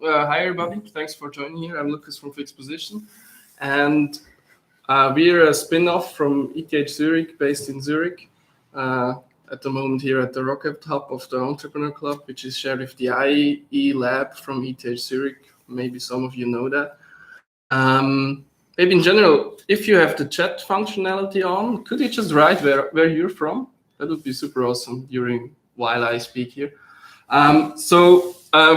Hi everybody, thanks for joining here. I'm Lucas from Fixposition, and we're a spin-off from ETH Zurich, based in Zurich. At the moment here at the Rocket Hub of the Entrepreneur Club, which is shared with the IE lab from ETH Zurich. Maybe some of you know that. Maybe in general, if you have the chat functionality on, could you just write where you're from? That would be super awesome while I speak here.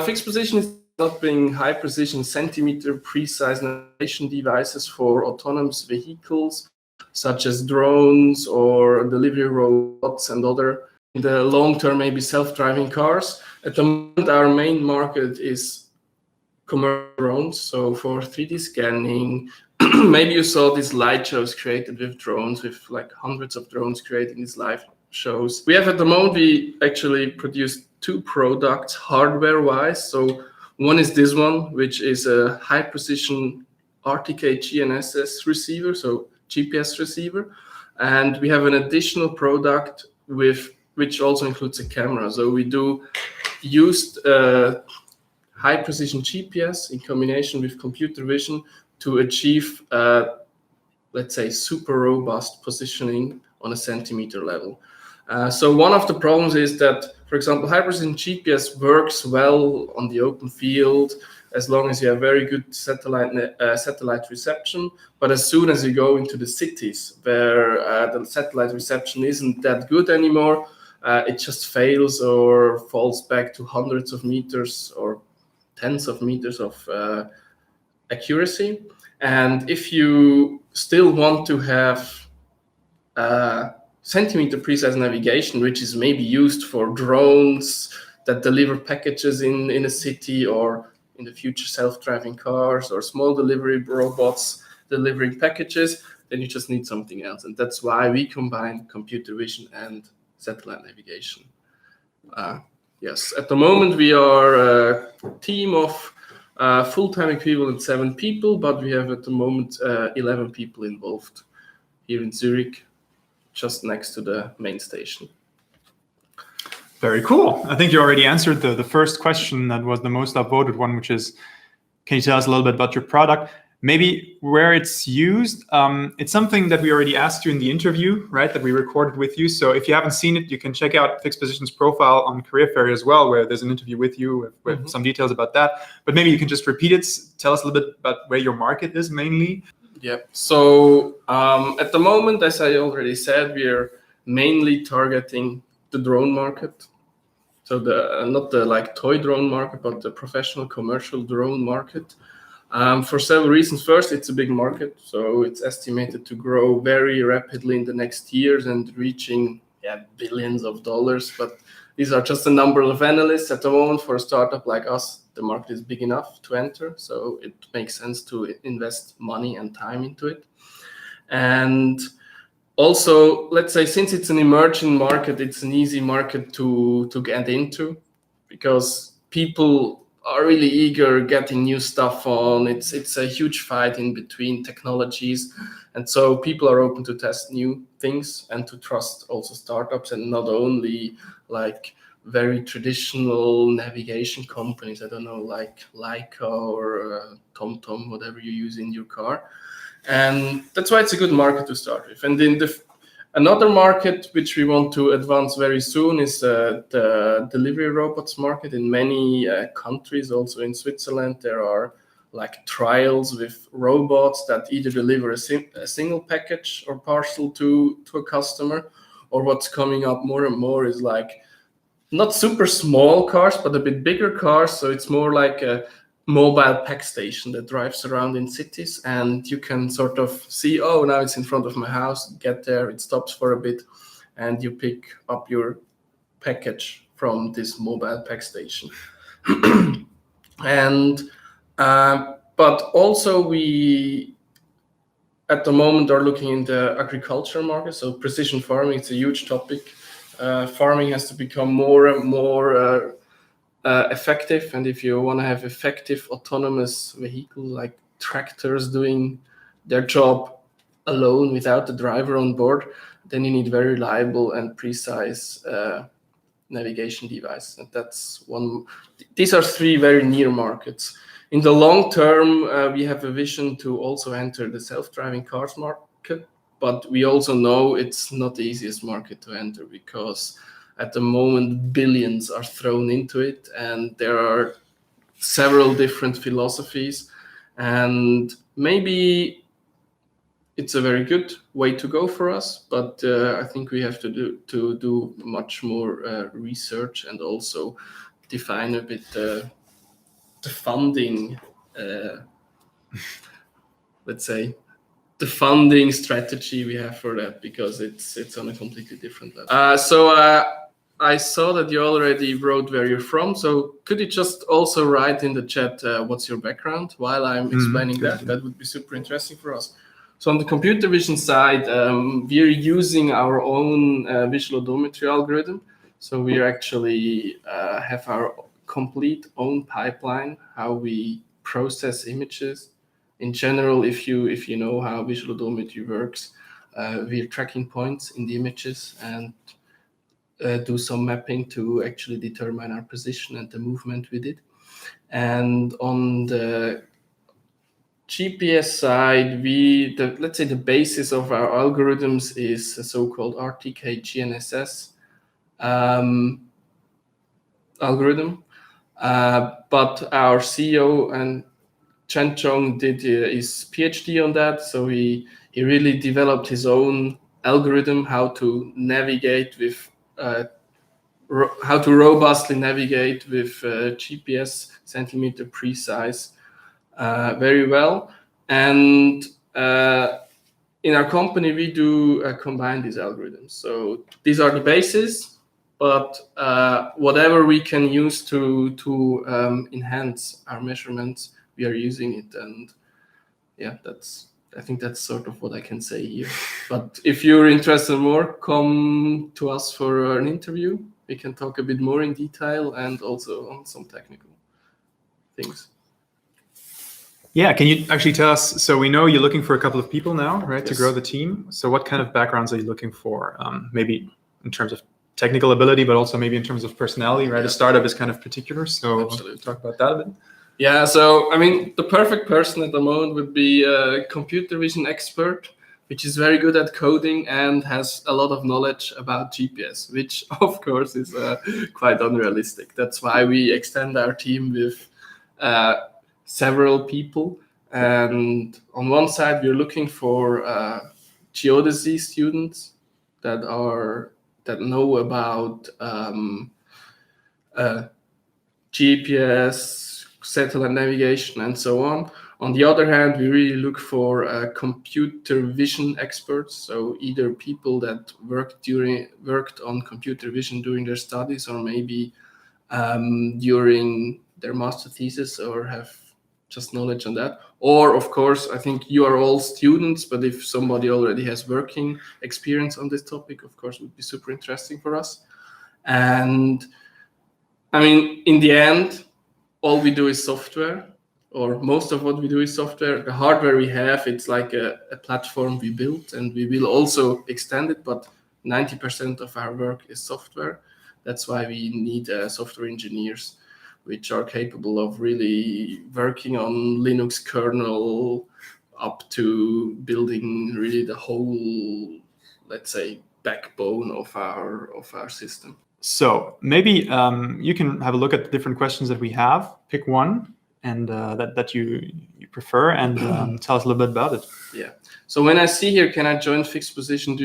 Fixposition is developing high-precision, centimeter-precise navigation devices for autonomous vehicles, such as drones or delivery robots and other, in the long term, maybe self-driving cars. At the moment, our main market is commercial drones, so for 3D scanning. Maybe you saw these light shows created with drones, with like hundreds of drones creating these live shows. We have at the moment, we actually produced two products hardware-wise. So one is this one, which is a high-precision RTK GNSS receiver, so GPS receiver. And we have an additional product which also includes a camera. So we used high-precision GPS in combination with computer vision to achieve, let's say, super robust positioning on a centimeter level. So one of the problems is that, for example, high-precision GPS works well on the open field as long as you have very good satellite reception. But as soon as you go into the cities where the satellite reception isn't that good anymore, it just fails or falls back to hundreds of meters or tens of meters of accuracy. And if you still want to have centimeter precise navigation, which is maybe used for drones that deliver packages in a city, or in the future self-driving cars or small delivery robots delivering packages, then you just need something else. And that's why we combine computer vision and satellite navigation. Yes, at the moment we are a team of full-time equivalent 7 people, but we have at the moment 11 people involved here in Zurich, just next to the main station. Very cool. I think you already answered the first question that was the most upvoted one, which is, can you tell us a little bit about your product? Maybe where it's used. It's something that we already asked you in the interview, right, that we recorded with you. So if you haven't seen it, you can check out Fixposition's profile on Career Fair as well, where there's an interview with you with some details about that. But maybe you can just repeat it. Tell us a little bit about where your market is mainly. Yeah, so at the moment, as I already said, we are mainly targeting the drone market. So not the like toy drone market, but the professional commercial drone market. For several reasons. First, it's a big market, so it's estimated to grow very rapidly in the next years and reaching billions of dollars. But these are just a number of analysts at the moment. For a startup like us, the market is big enough to enter, so it makes sense to invest money and time into it. And also, let's say, since it's an emerging market, it's an easy market to get into, because people are really eager getting new stuff on. It's a huge fight in between technologies, and so people are open to test new things and to trust also startups, and not only like very traditional navigation companies. I don't know, like Leica or TomTom, whatever you use in your car. And that's why it's a good market to start with. And in another market which we want to advance very soon is the delivery robots market. In many countries, also in Switzerland, there are like trials with robots that either deliver a single package or parcel to a customer, or what's coming up more and more is like not super small cars, but a bit bigger cars. So it's more like a mobile pack station that drives around in cities, and you can sort of see, oh, now it's in front of my house, get there, it stops for a bit, and you pick up your package from this mobile pack station. And but also we at the moment are looking in the agriculture market. So precision farming, it's a huge topic. Farming has to become more and more effective, and if you want to have effective autonomous vehicles like tractors doing their job alone without the driver on board, then you need very reliable and precise navigation device. And that's one. These are three very near markets. In the long term, we have a vision to also enter the self-driving cars market, but we also know it's not the easiest market to enter, because at the moment billions are thrown into it, and there are several different philosophies, and maybe it's a very good way to go for us, but I think we have to do much more research, and also define a bit the funding, let's say, the funding strategy we have for that, because it's on a completely different level. So I saw that you already wrote where you're from. So could you just also write in the chat what's your background while I'm explaining that? That would be super interesting for us. So on the computer vision side, we're using our own visual odometry algorithm. So we actually have our complete own pipeline, how we process images. In general, if you know how visual odometry works, we're tracking points in the images and do some mapping to actually determine our position and the movement with it. And on the GPS side, let's say the basis of our algorithms is a so-called RTK GNSS algorithm. But our CEO and Chen Chong did his PhD on that, so he really developed his own algorithm how to navigate with how to robustly navigate with GPS centimeter precise very well. And in our company, we do combine these algorithms. So these are the bases, but whatever we can use to enhance our measurements, we are using it. And yeah, I think that's sort of what I can say here. But if you're interested more, come to us for an interview. We can talk a bit more in detail and also on some technical things. Yeah, can you actually tell us, so we know you're looking for a couple of people now, right, Yes. to grow the team. So what kind of backgrounds are you looking for? Maybe in terms of technical ability, but also maybe in terms of personality, right? Yeah. A startup is kind of particular, so Absolutely. talk about that a bit. Yeah, so I mean, the perfect person at the moment would be a computer vision expert, which is very good at coding and has a lot of knowledge about GPS, which of course is quite unrealistic. That's why we extend our team with several people. And on one side, we're looking for geodesy students that know about GPS, satellite navigation, and so on. On the other hand, we really look for computer vision experts, so either people that worked on computer vision during their studies, or maybe during their master thesis, or have just knowledge on that. Or, of course, I think you are all students, but if somebody already has working experience on this topic, of course, it would be super interesting for us. And I mean, in the end, all we do is software, or most of what we do is software. The hardware we have, it's like a platform we built, and we will also extend it, but 90% of our work is software. That's why we need software engineers, which are capable of really working on Linux kernel up to building really the whole, let's say, backbone of our system. So maybe you can have a look at the different questions that we have, pick one and that you prefer, and tell us a little bit about it. Yeah. So when I see here, can I join Fixposition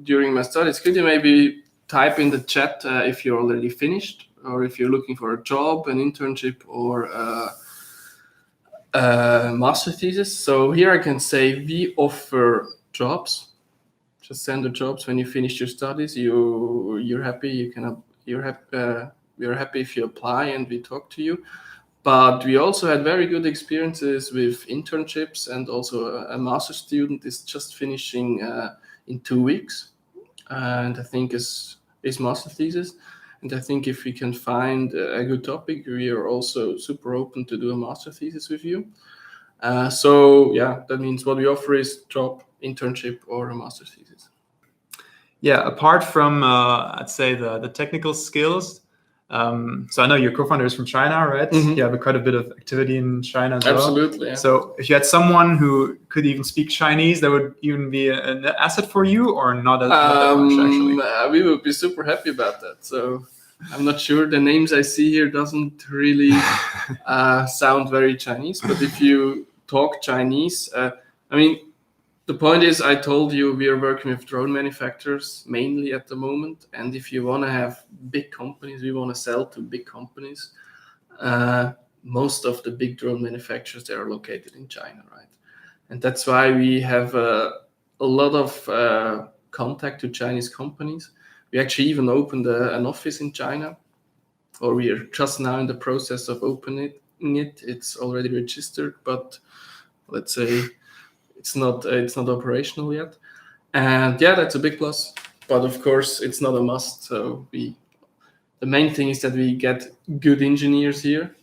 during my studies? Could you maybe type in the chat if you're already finished, or if you're looking for a job, an internship, or a master thesis? So here I can say we offer jobs. Just send the jobs when you finish your studies. You're happy. We're happy if you apply and we talk to you. But we also had very good experiences with internships, and also a master student is just finishing in 2 weeks, and I think is master thesis. And I think if we can find a good topic, we are also super open to do a master thesis with you. So yeah, that means what we offer is job, internship, or a master thesis. Yeah, apart from I'd say the technical skills, So I know your co-founder is from China, right? Mhm. You have quite a bit of activity in China as well. Absolutely. Yeah. So if you had someone who could even speak Chinese, that would even be an asset for you, or not that much actually? We would be super happy about that. So I'm not sure. The names I see here doesn't really sound very Chinese. But if you talk Chinese, I mean, the point is, I told you we are working with drone manufacturers mainly at the moment. And if you want to have big companies, we want to sell to big companies. Most of the big drone manufacturers, they are located in China, right? And that's why we have a lot of contact to Chinese companies. We actually even opened an office in China, or we are just now in the process of opening it. It's already registered, but let's say it's not operational yet. And yeah, that's a big plus. But of course, it's not a must. So the main thing is that we get good engineers here,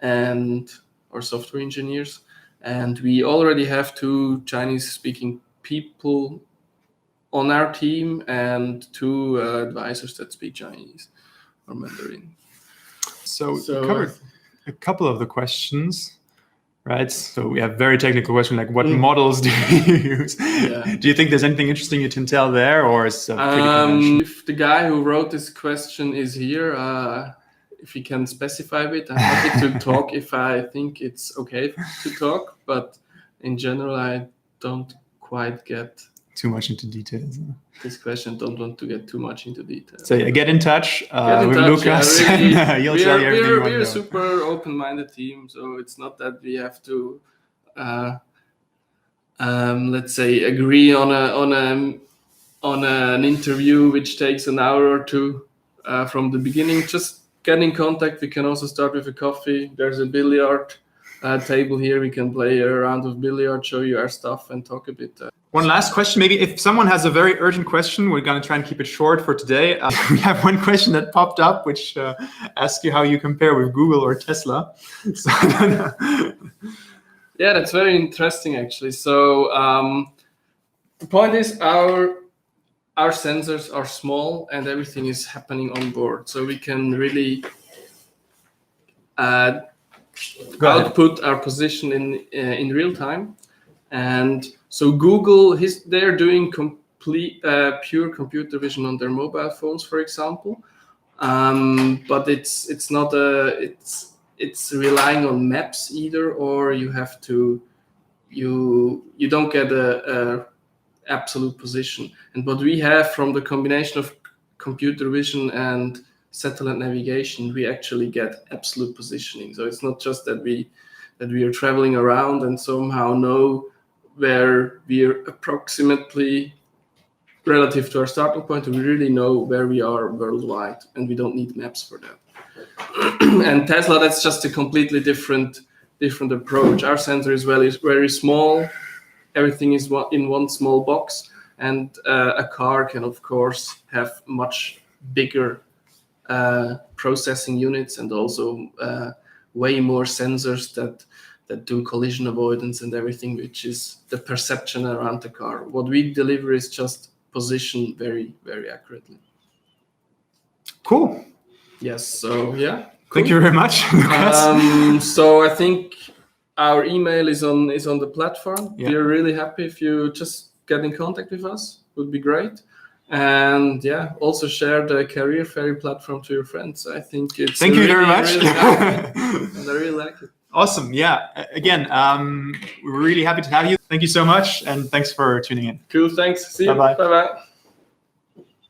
or software engineers, and we already have 2 Chinese-speaking people on our team and 2 advisors that speak Chinese or Mandarin. So you covered a couple of the questions, right? So we have very technical questions like what models do you use? Yeah. Do you think there's anything interesting you can tell there, or is it pretty conventional? If the guy who wrote this question is here, if he can specify it, I'm happy to talk if I think it's okay to talk. But in general, I don't quite get too much into details. This question, don't want to get too much into details. So yeah, get in touch with Lucas. Yeah, He'll tell you everything. We're a super open-minded team, so it's not that we have to, let's say, agree on an interview which takes an hour or 2 from the beginning. Just get in contact. We can also start with a coffee. There's a billiard table here. We can play a round of billiard, show you our stuff, and talk a bit. One last question, maybe if someone has a very urgent question, we're going to try and keep it short for today. We have one question that popped up, which asks you how you compare with Google or Tesla. So, yeah, that's very interesting, actually. So the point is, our sensors are small and everything is happening on board. So we can really output our position in real time. And so Google, they're doing complete pure computer vision on their mobile phones, for example. But it's not it's relying on maps either, or you have to you don't get a absolute position. And what we have from the combination of computer vision and satellite navigation, we actually get absolute positioning. So it's not just that we are traveling around and somehow know where we are approximately relative to our starting point. We really know where we are worldwide, and we don't need maps for that. And Tesla, that's just a completely different approach. Our sensor is very small. Everything is in one small box, and a car can, of course, have much bigger processing units and also way more sensors that do collision avoidance and everything, which is the perception around the car. What we deliver is just position very, very accurately. Cool. Yes. So yeah. Cool. Thank you very much, Lucas. So I think our email is on the platform. Yeah. We're really happy if you just get in contact with us. Would be great. And yeah, also share the Career Ferry platform to your friends. I think it's Thank you very much. Really and I really like it. Awesome. Yeah. Again, we're really happy to have you. Thank you so much. And thanks for tuning in. Cool. Thanks. See you. Bye-bye. Bye-bye.